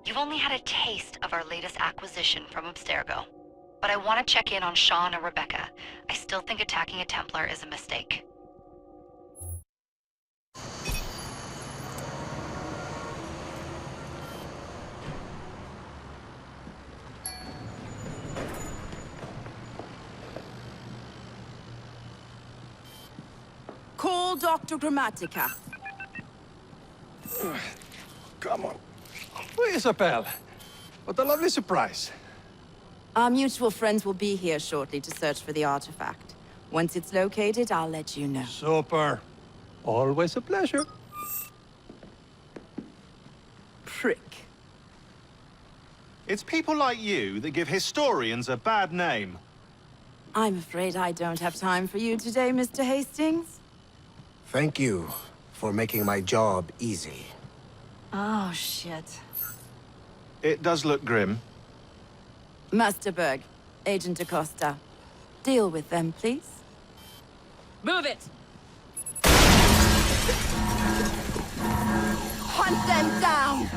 You've only had a taste of our latest acquisition from Abstergo. But I want to check in on Sean and Rebecca. I still think attacking a Templar is a mistake. Call Dr. Grammatica. Come on. Please, Isabel. What a lovely surprise. Our mutual friends will be here shortly to search for the artifact. Once it's located, I'll let you know. Super. Always a pleasure. Prick. It's people like you that give historians a bad name. I'm afraid I don't have time for you today, Mr. Hastings. Thank you for making my job easy. Oh, shit. It does look grim. Master Berg, Agent Acosta. Deal with them, please. Move it! Hunt them down!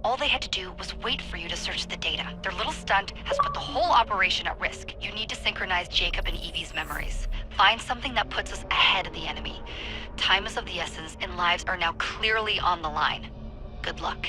All they had to do was wait for you to search the data. Their little stunt has put the whole operation at risk. You need to synchronize Jacob and Evie's memories. Find something that puts us ahead of the enemy. Time is of the essence, and lives are now clearly on the line. Good luck.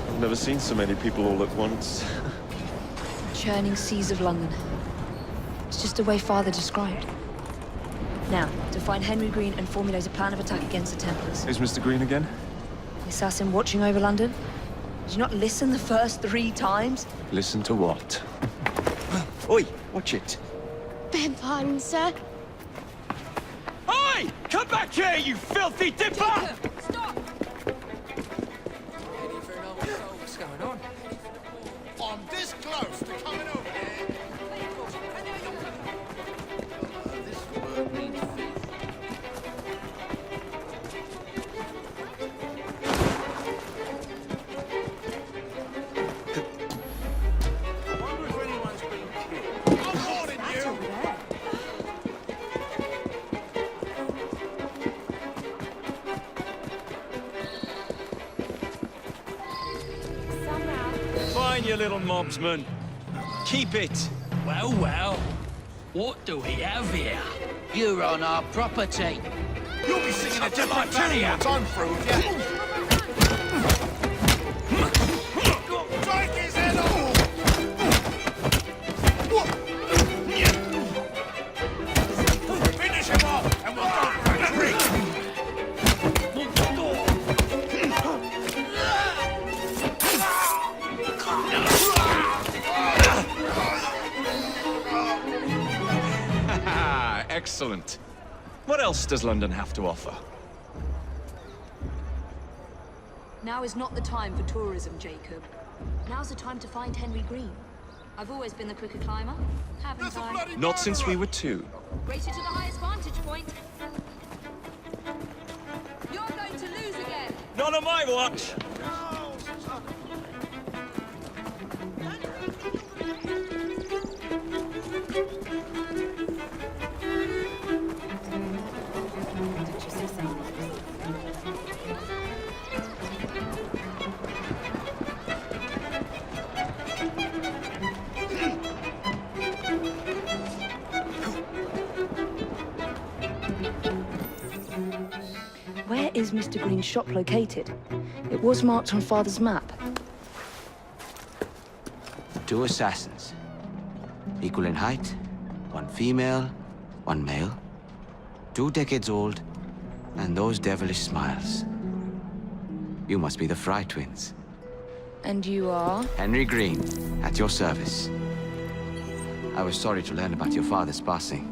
I've never seen so many people all at once. Churning seas of London. It's just the way Father described. Now, to find Henry Green and formulate a plan of attack against the Templars. Is Mr. Green again? The assassin watching over London? Did you not listen the first 3 times? Listen to what? Oi, watch it. Beg pardon, sir. Oi! Come back here, you filthy dipper! Stop! What's going on? I'm this close to coming over here. This word means faith. I wonder if anyone's been killed. I'm warning you! Fine, you little mobsman. Keep it. Well, well. What do we have here? You're on our property. You'll be singing a different tune once I'm through with you. Take his head off! Finish him off, and we'll go for a drink! Excellent. What else does London have to offer? Now is not the time for tourism, Jacob. Now's the time to find Henry Green. I've always been the quicker climber, haven't I? Not since we were 2. Race you to the highest vantage point. You're going to lose again. Not on my watch! is Mr. Green's shop located? It was marked on Father's map. 2 assassins. Equal in height, 1 female, 1 male. 2 decades old, and those devilish smiles. You must be the Fry twins. And you are? Henry Green, at your service. I was sorry to learn about your father's passing.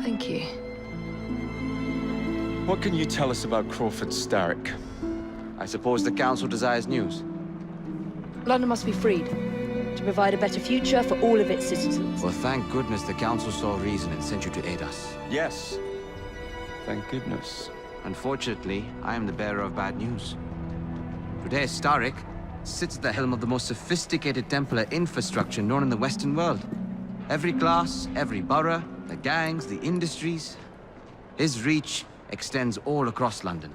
Thank you. What can you tell us about Crawford Starrick? I suppose the Council desires news. London must be freed, to provide a better future for all of its citizens. Well, thank goodness the Council saw reason and sent you to aid us. Yes. Thank goodness. Unfortunately, I am the bearer of bad news. Today, Starrick sits at the helm of the most sophisticated Templar infrastructure known in the Western world. Every class, every borough, the gangs, the industries. His reach extends all across London.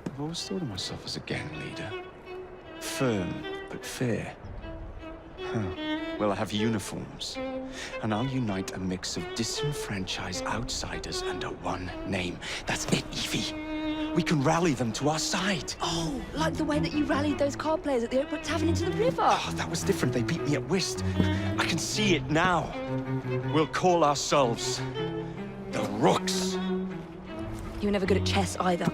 I've always thought of myself as a gang leader. Firm, but fair. Well, I have uniforms. And I'll unite a mix of disenfranchised outsiders under one name. That's it, Evie. We can rally them to our side. Oh, like the way that you rallied those card players at the Oakwood Tavern into the river. Oh, that was different. They beat me at whist. I can see it now. We'll call ourselves the Rooks. You were never good at chess either.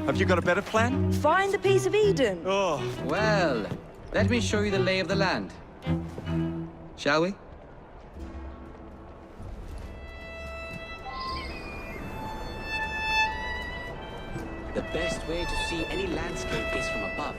Have you got a better plan? Find the piece of Eden. Oh. Well, let me show you the lay of the land. Shall we? The best way to see any landscape is from above.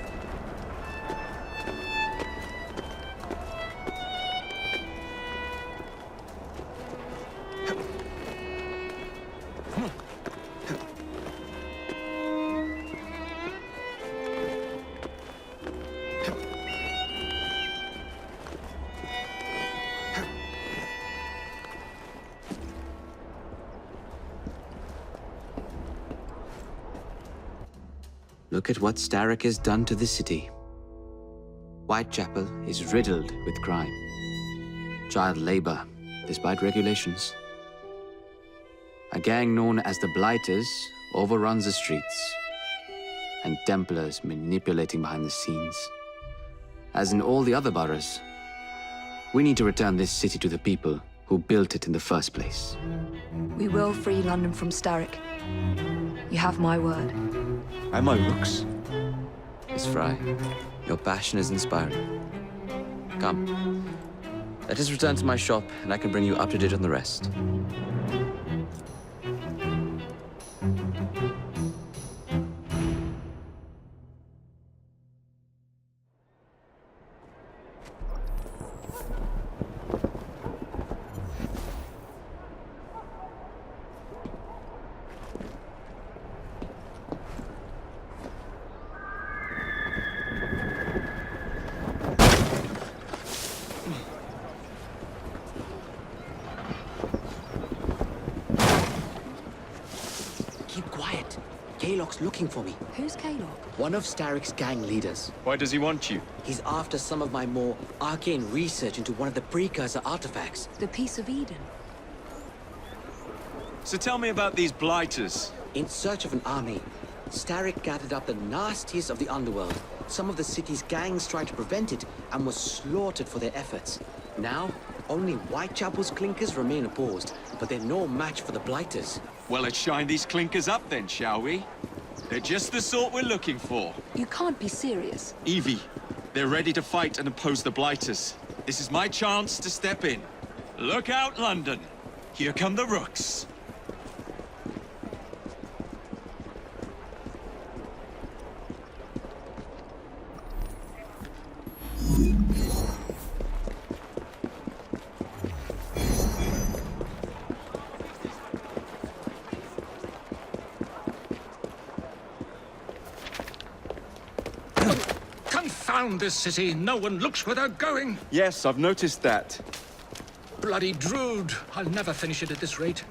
Look at what Starrick has done to the city. Whitechapel is riddled with crime. Child labor, despite regulations. A gang known as the Blighters overruns the streets, and Templars manipulating behind the scenes. As in all the other boroughs, we need to return this city to the people who built it in the first place. We will free London from Starrick. You have my word. Am I Rooks? Miss Fry, your passion is inspiring. Come, let us return to my shop, and I can bring you up to date on the rest. Keep quiet. Kaylock's looking for me. Who's Kaylock? One of Starrick's gang leaders. Why does he want you? He's after some of my more arcane research into one of the precursor artifacts. The piece of Eden. So tell me about these Blighters. In search of an army, Starrick gathered up the nastiest of the underworld. Some of the city's gangs tried to prevent it and were slaughtered for their efforts. Now, only Whitechapel's clinkers remain opposed, but they're no match for the Blighters. Well, let's shine these clinkers up then, shall we? They're just the sort we're looking for. You can't be serious. Evie, they're ready to fight and oppose the Blighters. This is my chance to step in. Look out, London. Here come the Rooks. Confound this city. No one looks where they're going. Yes, I've noticed that. Bloody Drood. I'll never finish it at this rate.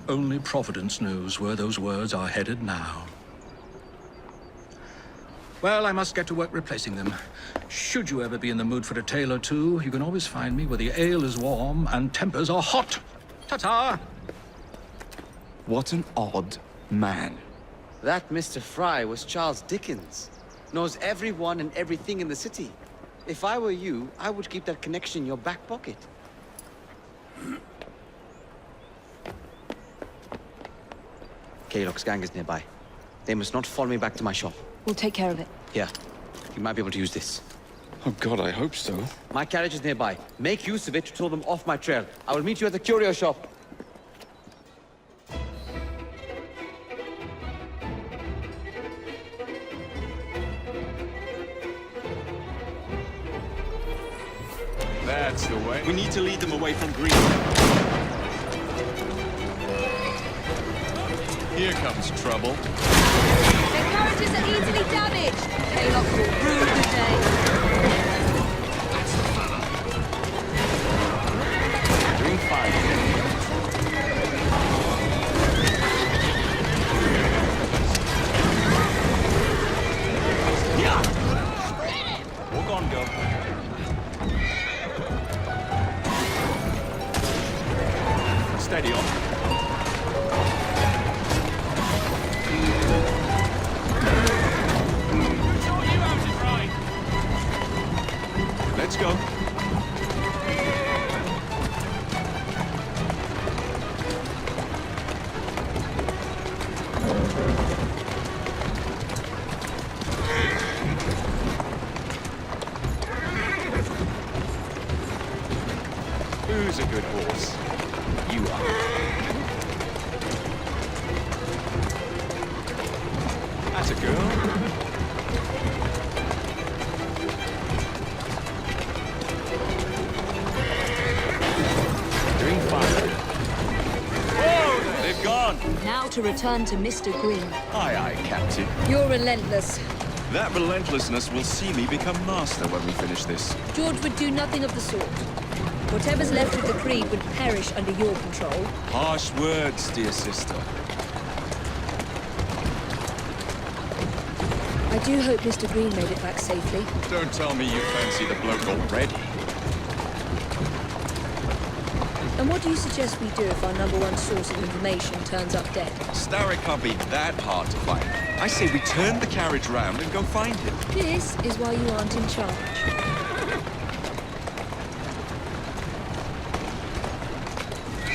Only Providence knows where those words are headed now. Well, I must get to work replacing them. Should you ever be in the mood for a tale or two, you can always find me where the ale is warm and tempers are hot. Ta-ta! What an odd man. That Mr. Fry was Charles Dickens. Knows everyone and everything in the city. If I were you, I would keep that connection in your back pocket. Kaylock's gang is nearby. They must not follow me back to my shop. We'll take care of it. Here, you might be able to use this. Oh God, I hope so. My carriage is nearby. Make use of it to throw them off my trail. I will meet you at the curio shop. That's the way. We need to lead them away from Green. Here comes trouble. Their carriages are easily damaged. Kaylock will rue the day. Green 5. Yeah. Walk on, go. Steady on. Let's go. Who's a good horse? You are. That's a girl. Green 5. Whoa! They've gone. Now to return to Mr. Green. Aye, aye, Captain. You're relentless. That relentlessness will see me become master when we finish this. George would do nothing of the sort. Whatever's left of the Creed would perish under your control. Harsh words, dear sister. I do hope Mr. Green made it back safely. Don't tell me you fancy the bloke already. And what do you suggest we do if our #1 source of information turns up dead? Starrick can't be that hard to find. I say we turn the carriage round and go find him. This is why you aren't in charge.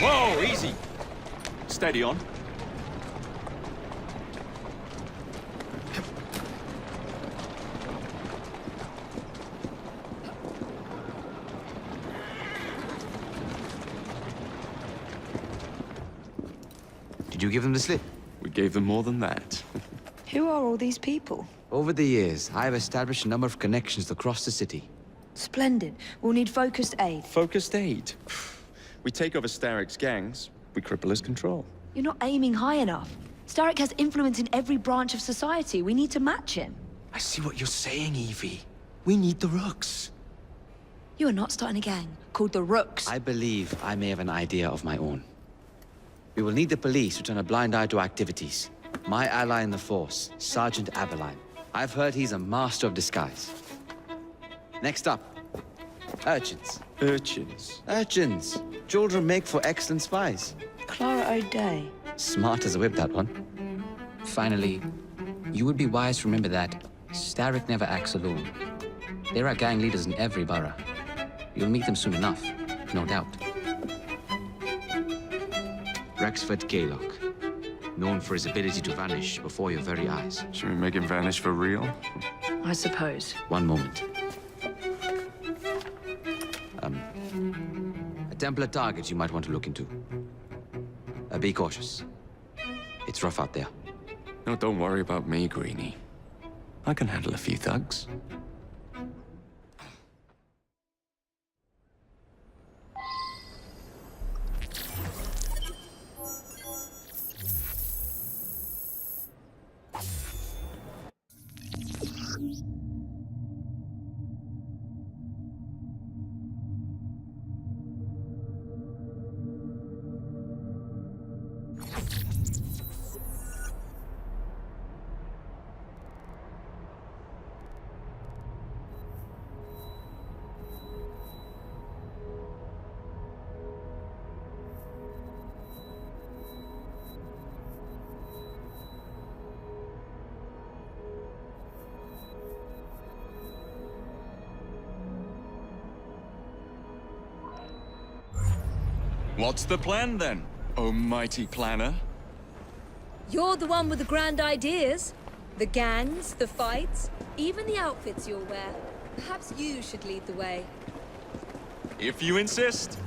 Whoa, easy. Steady on. Did you give them the slip? We gave them more than that. Who are all these people? Over the years, I have established a number of connections across the city. Splendid. We'll need focused aid. Focused aid. We take over Starrick's gangs, we cripple his control. You're not aiming high enough. Starrick has influence in every branch of society. We need to match him. I see what you're saying, Evie. We need the Rooks. You are not starting a gang called the Rooks. I believe I may have an idea of my own. We will need the police to turn a blind eye to activities. My ally in the force, Sergeant Aberline. I've heard he's a master of disguise. Next up, urchins. Urchins? Urchins. Children make for excellent spies. Clara O'Day. Smart as a whip, that one. Finally, you would be wise to remember that Starrick never acts alone. There are gang leaders in every borough. You'll meet them soon enough, no doubt. Rexford Kaylock, known for his ability to vanish before your very eyes. Should we make him vanish for real? I suppose. One moment. A Templar target you might want to look into. Be cautious. It's rough out there. No, don't worry about me, Greenie. I can handle a few thugs. What's the plan then, oh mighty planner? You're the one with the grand ideas. The gangs, the fights, even the outfits you'll wear. Perhaps you should lead the way. If you insist.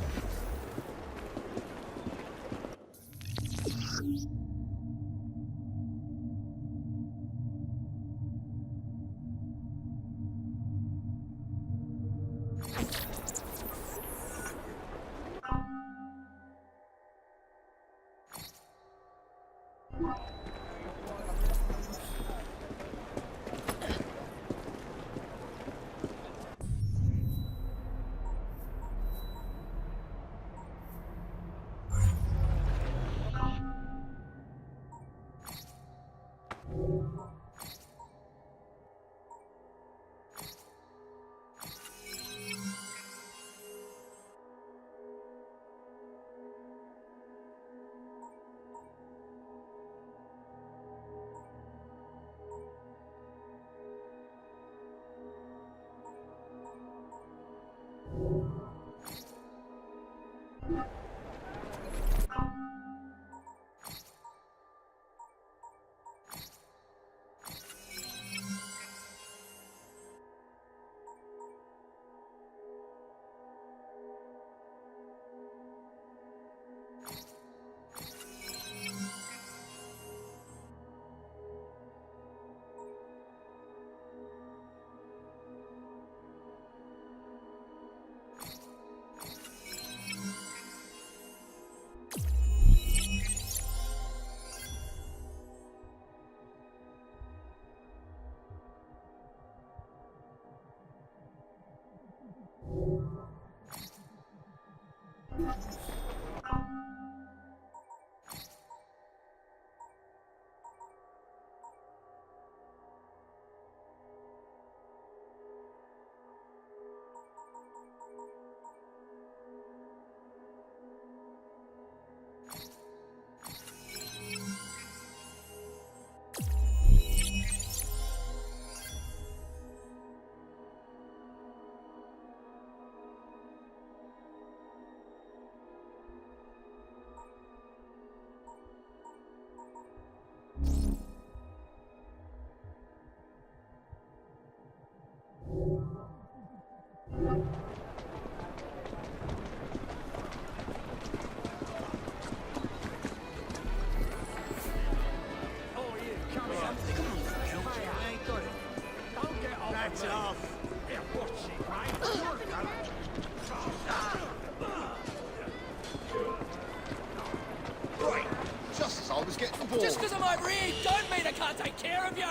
Just because I might read, don't mean I can't take care of you!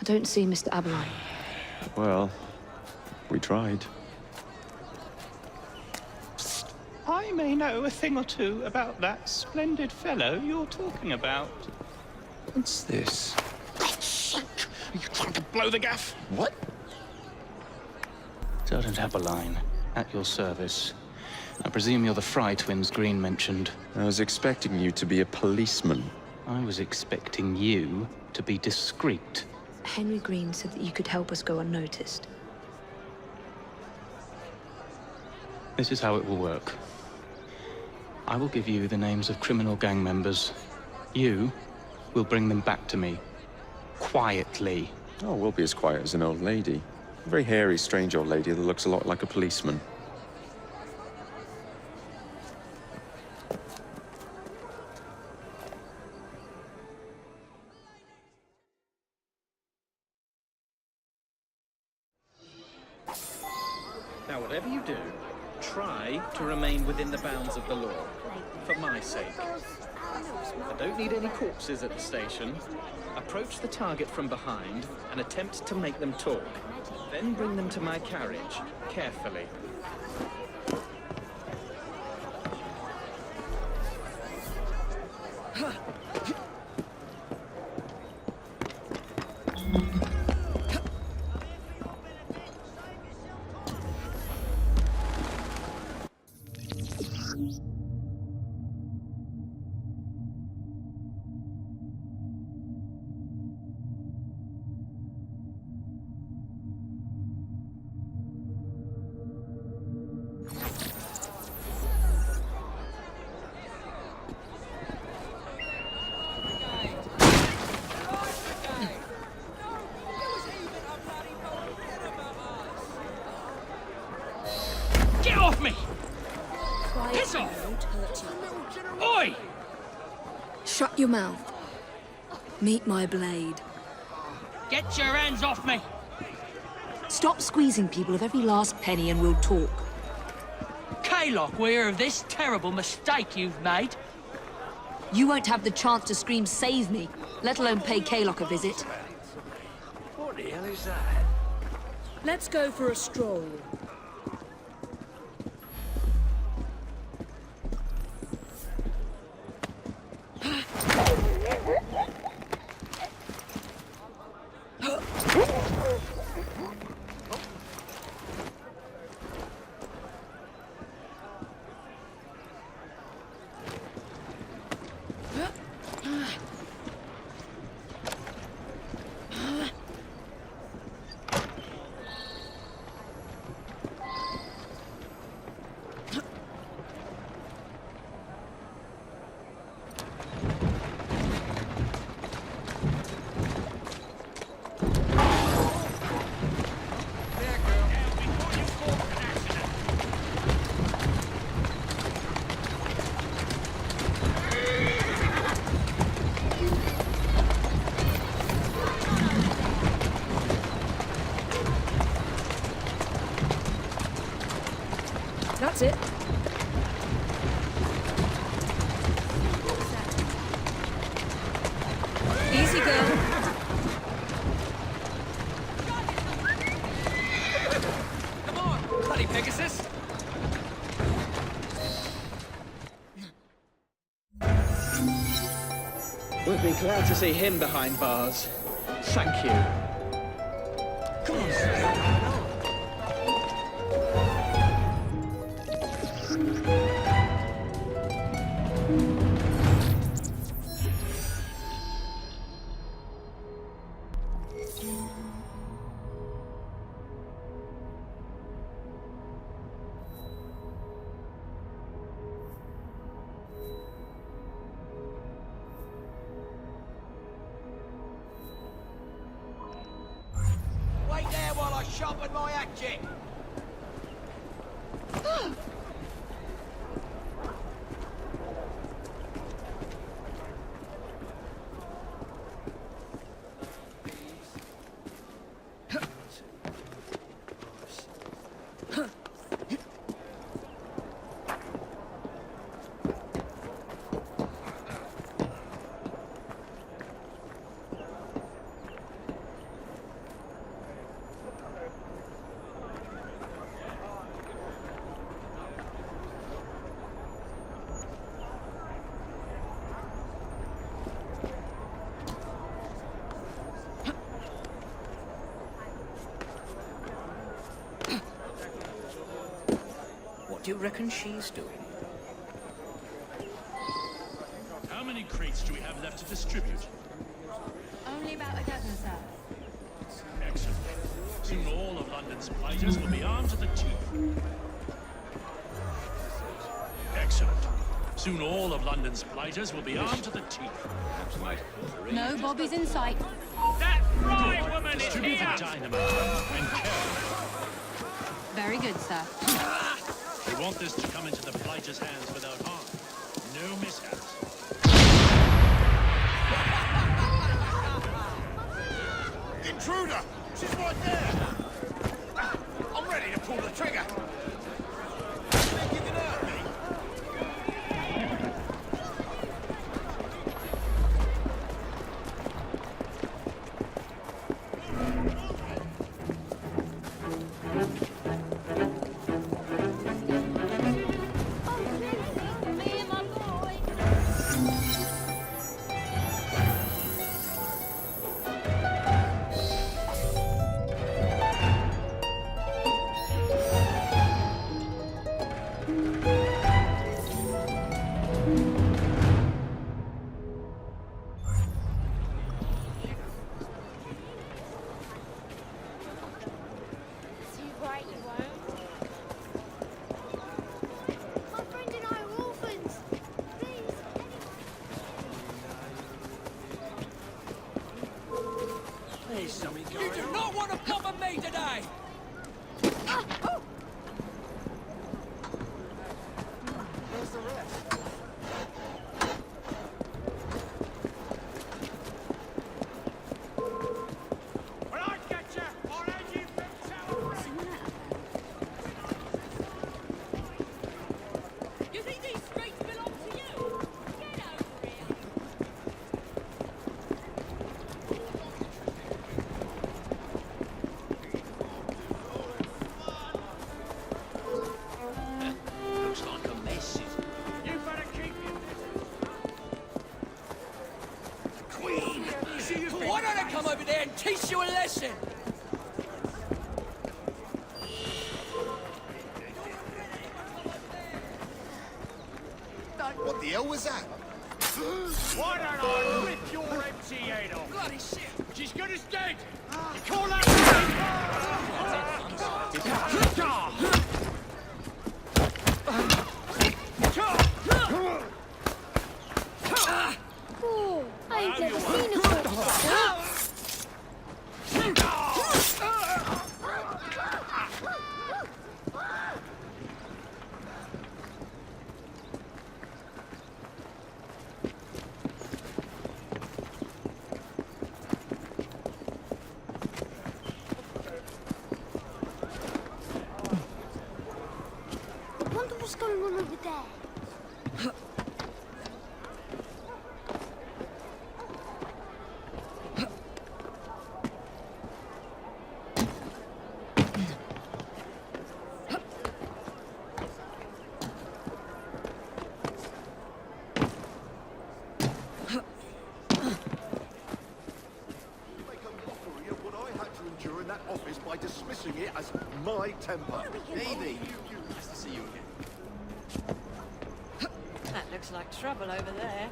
I don't see Mr. Aberline. Well, we tried. I may know a thing or two about that splendid fellow you're talking about. What's this? God's sake! Are you trying to blow the gaff? What? Sergeant Aberline, at your service. I presume you're the Fry twins Green mentioned. I was expecting you to be a policeman. I was expecting you to be discreet. Henry Green said that you could help us go unnoticed. This is how it will work. I will give you the names of criminal gang members. You will bring them back to me. Quietly. Oh, we'll be as quiet as an old lady. A very hairy, strange old lady that looks a lot like a policeman. Now, whatever you do, try to remain within the bounds of the law. For my sake. I don't need any corpses at the station. Approach the target from behind and attempt to make them talk. Then bring them to my carriage, carefully. Get off me! Piss off! Oi! Shut your mouth. Meet my blade. Get your hands off me! Stop squeezing people of every last penny and we'll talk. Kaylock, we hear of this terrible mistake you've made. You won't have the chance to scream save me, let alone pay Kaylock a visit. What the hell is that? Let's go for a stroll. That's it. Easy, girl. Come on, bloody Pegasus! We'd be glad to see him behind bars. Thank you. Come on, sir. Wait there while I sharpen my hatchet! What do you reckon she's doing? How many crates do we have left to distribute? Only about a dozen, sir. Excellent. Soon all of London's blighters will be armed to the teeth. Excellent. Soon all of London's blighters will be armed to the teeth. No bobbies in sight. That right woman is Distribute here! the dynamite and carry. Very good, sir. We want this to come into the blighters' hands without harm. No mishaps. Intruder! She's right there! I'm ready to pull the trigger! Think you can hurt me? something going on. You do not want to bother me today! Where's the rest? When I catch you, I'll hand you You think these streets belong to you? Get over here! Looks like a mess. You better keep it. Queen! Why don't I come over there and teach you a lesson? What the hell was that? Why don't I rip your empty head off? Bloody shit! She's good as dead! You call that... Oh, I've never seen a corpse before. I wonder what's going on over there. During that office by dismissing it as my temper. Evie, nice to see you again. That looks like trouble over there.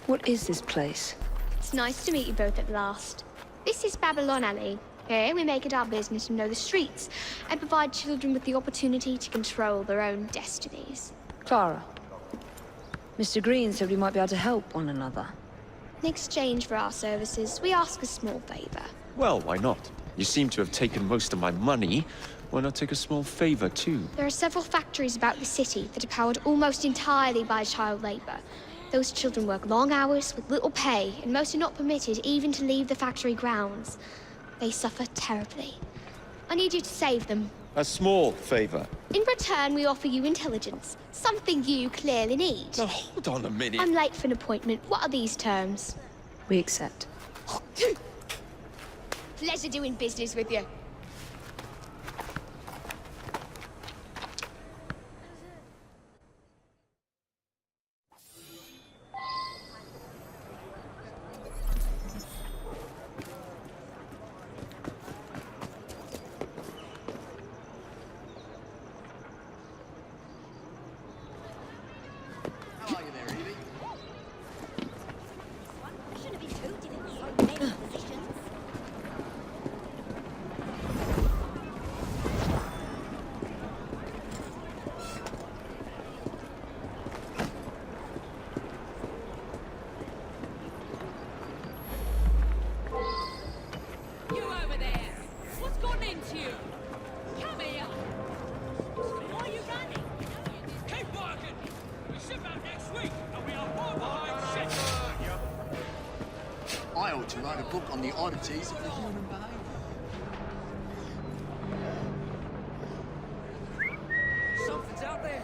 What is this place? It's nice to meet you both at last. This is Babylon Alley. Here we make it our business to know the streets and provide children with the opportunity to control their own destinies. Clara. Mr. Green said we might be able to help one another. In exchange for our services, we ask a small favor. Well, why not? You seem to have taken most of my money. Why not take a small favor, too? There are several factories about the city that are powered almost entirely by child labor. Those children work long hours with little pay, and most are not permitted even to leave the factory grounds. They suffer terribly. I need you to save them. A small favor. In return, we offer you intelligence, something you clearly need. Now, hold on a minute. I'm late for an appointment. What are these terms? We accept. Pleasure doing business with you. I ought to write a book on the oddities of the human behavior. Something's out there.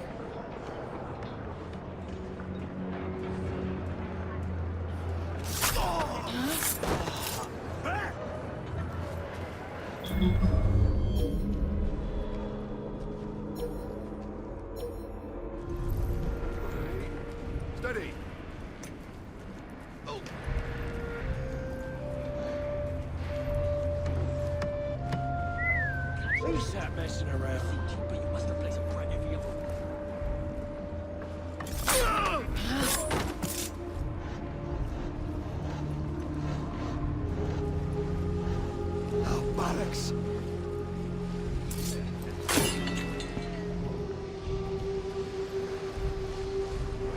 Steady. messing around. But you must have played a brat if you ever... Oh, bollocks.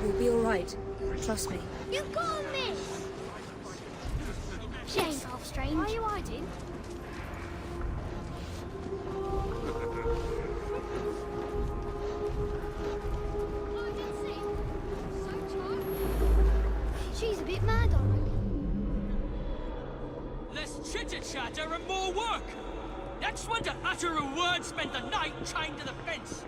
You'll be all right. Trust me. You got miss! She ain't half strange. Why are you hiding? She's a bit mad on me. Less chitter-chatter and more work! Next one to utter a word spent the night chained to the fence.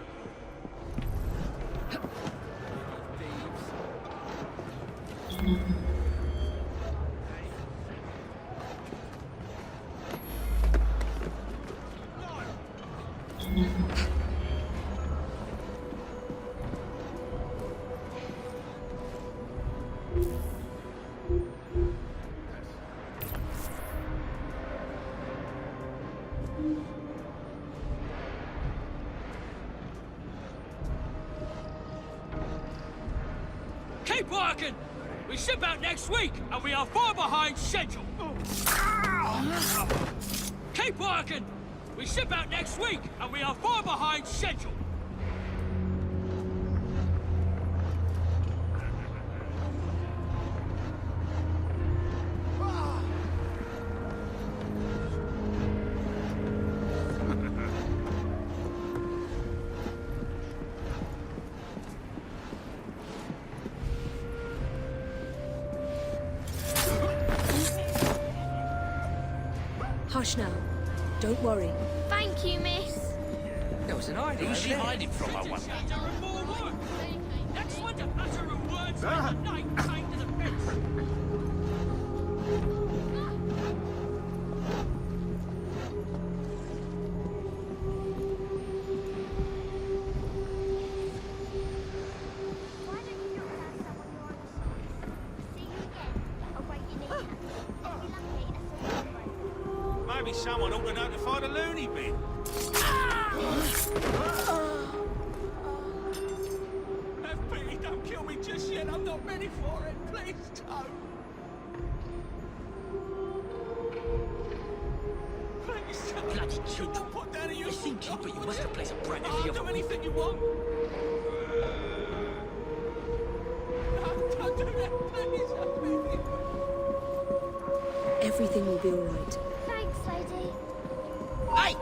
Keep working! We ship out next week, and we are far behind schedule. Keep working! We ship out next week, and we are far behind schedule. Hush now. Don't worry. Thank you, miss. There was an idea. Who's she hiding from, I wonder? Next one to utter a word spent the night chained to the fence. Maybe someone ought to notify the loony bin. Have pity, don't kill me just yet. I'm not ready for it. Please don't. Please don't. Bloody children. Put down a useful keeper. You must have placed a brat if you ever... Do anything you want. No, don't do that. Please, I'm begging. Everything will be all right. Thanks, lady. Hey!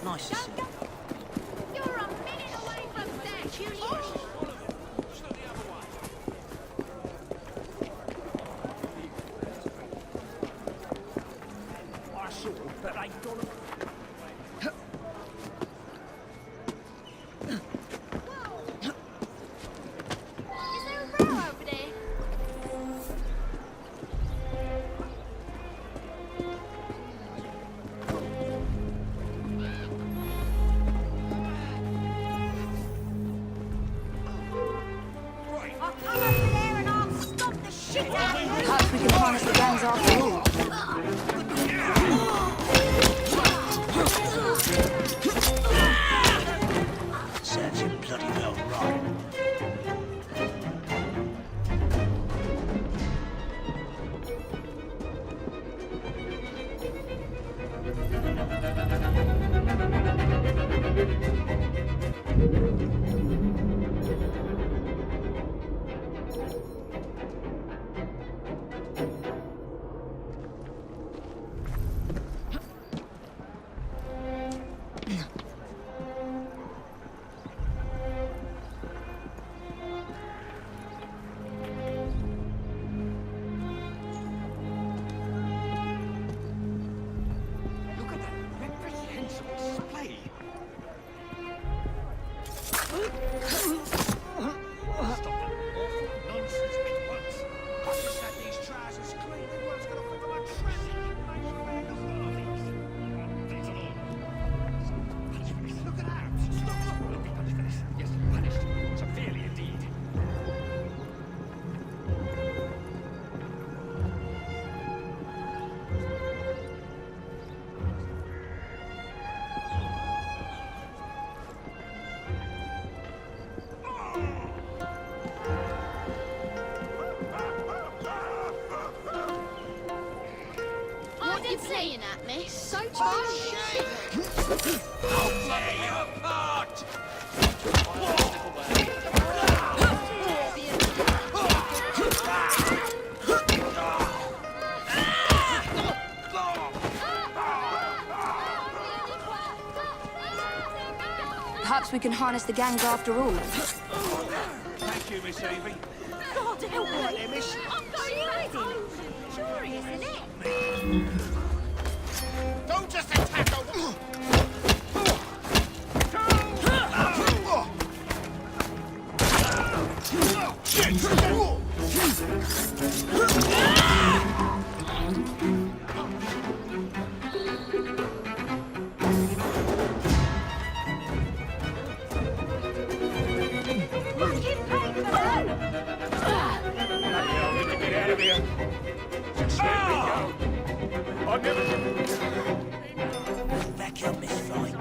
Nice to see you. You're a minute away from death. I saw, but I got Is there a row over there? I'll come over there and I'll stop the shit out of you. Perhaps we can harness the gangs after all. Serves him bloody well right. laughing at me. So childish. I'll tear you apart! Perhaps we can harness the gangs after all. Thank you, Miss Evie. God help me. miss. I'm going crazy. Curious, isn't it? Don't just attack over... Back up, Miss Fry.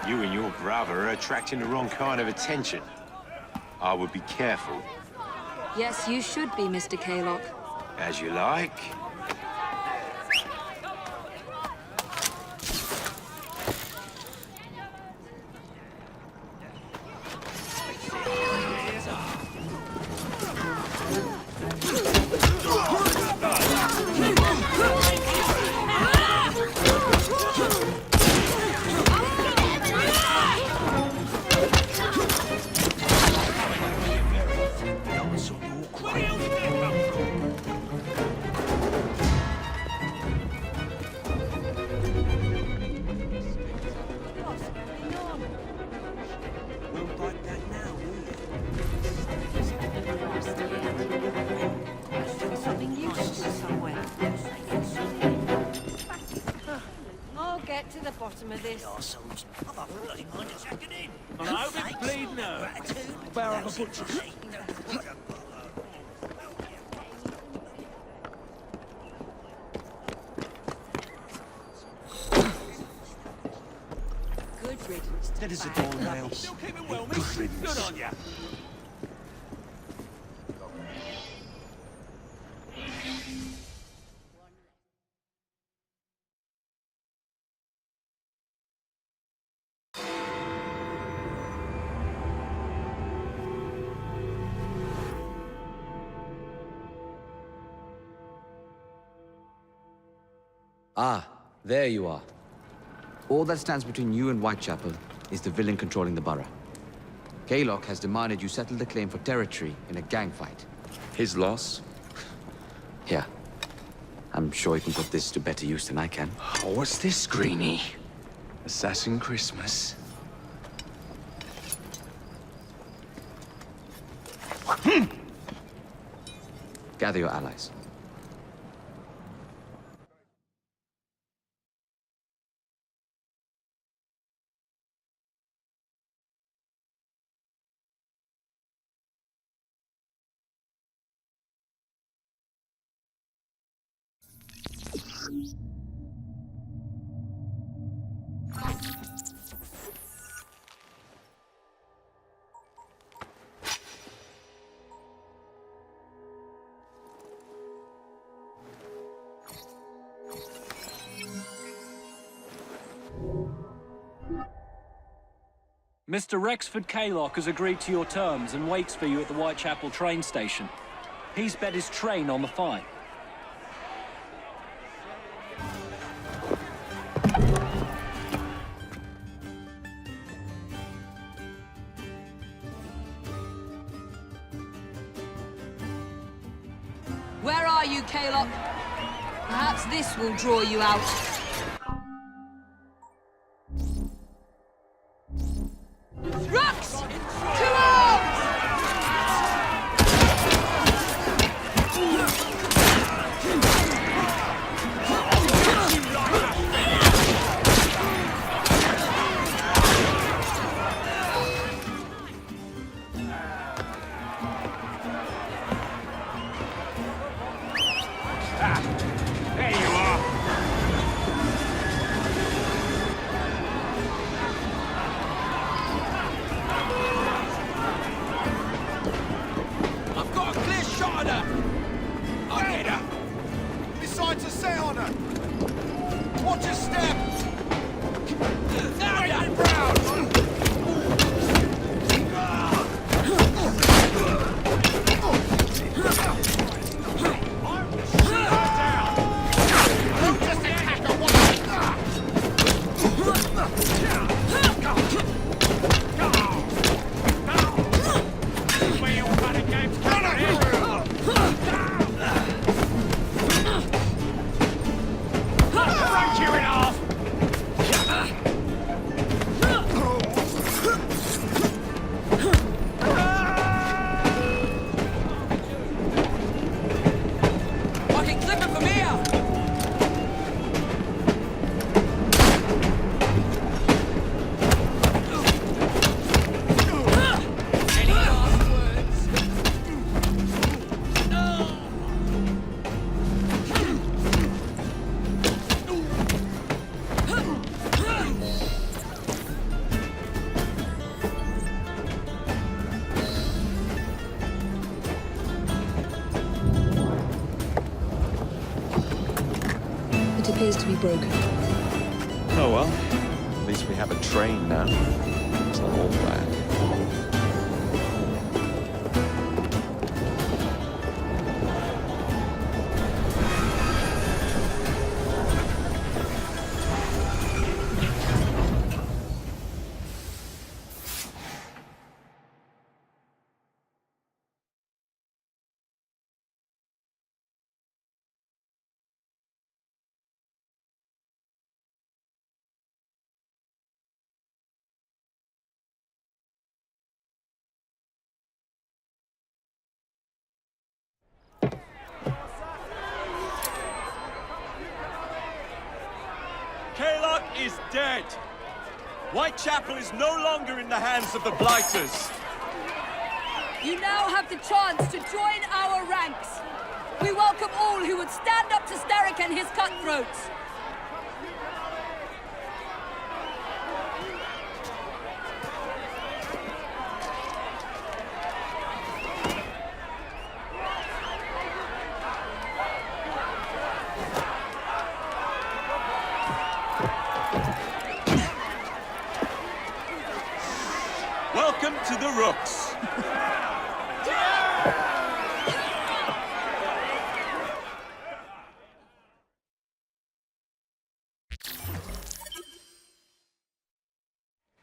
You and your brother are attracting the wrong kind of attention. I would be careful. Yes, you should be, Mr. Kaylock. As you like. I'll get to the bottom of this. And I hope it's bleeding out. Bear on the butchers. Good riddance. Dead as a doornail. Still keeping well, miss. Good on ya. Ah, there you are. All that stands between you and Whitechapel is the villain controlling the borough. Kaylock has demanded you settle the claim for territory in a gang fight. His loss? Yeah. I'm sure he can put this to better use than I can. Oh, what's this, Greenie? Assassin Christmas. Gather your allies. Mr. Rexford Kaylock has agreed to your terms and waits for you at the Whitechapel train station. He's bet his train on the fight. Well, Kaylock. Perhaps this will draw you out. Rux! To arms! There you are. I've got a clear shot at her. I'll get her. Decide to set on her. Watch your step. Found her. Brown. I can clip it from here! Any last words? It appears to be broken. Oh well, at least we have a train now. It's not all bad. Kaylock is dead. Whitechapel is no longer in the hands of the Blighters. You now have the chance to join our ranks. We welcome all who would stand up to Starrick and his cutthroats. Welcome to the Rooks.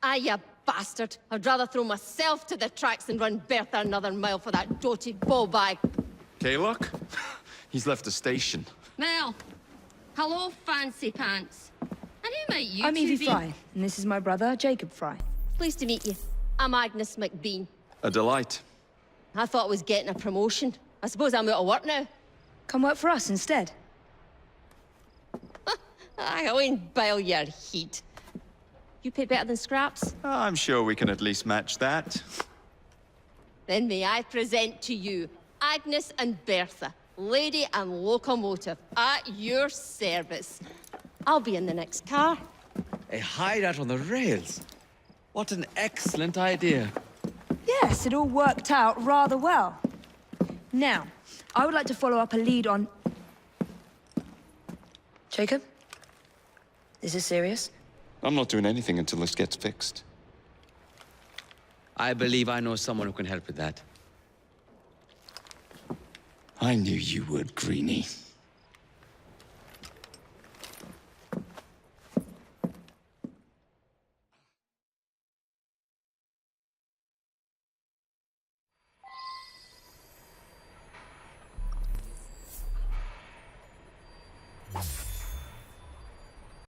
Ah, you bastard. I'd rather throw myself to the tracks than run Bertha another mile for that doted ball bag. Kaylock? He's left the station. Mel. Hello, fancy pants. And who might you I'm two Evie be? Fry, and this is my brother, Jacob Fry. Pleased to meet you. I'm Agnes McBean. A delight. I thought I was getting a promotion. I suppose I'm out of work now. Come work for us instead. I won't bile your heat. You pay better than scraps? I'm sure we can at least match that. Then may I present to you Agnes and Bertha, lady and locomotive, at your service. I'll be in the next car. A hideout on the rails. What an excellent idea. Yes, it all worked out rather well. Now, I would like to follow up a lead on... Jacob? Is this serious? I'm not doing anything until this gets fixed. I believe I know someone who can help with that. I knew you would, Greenie.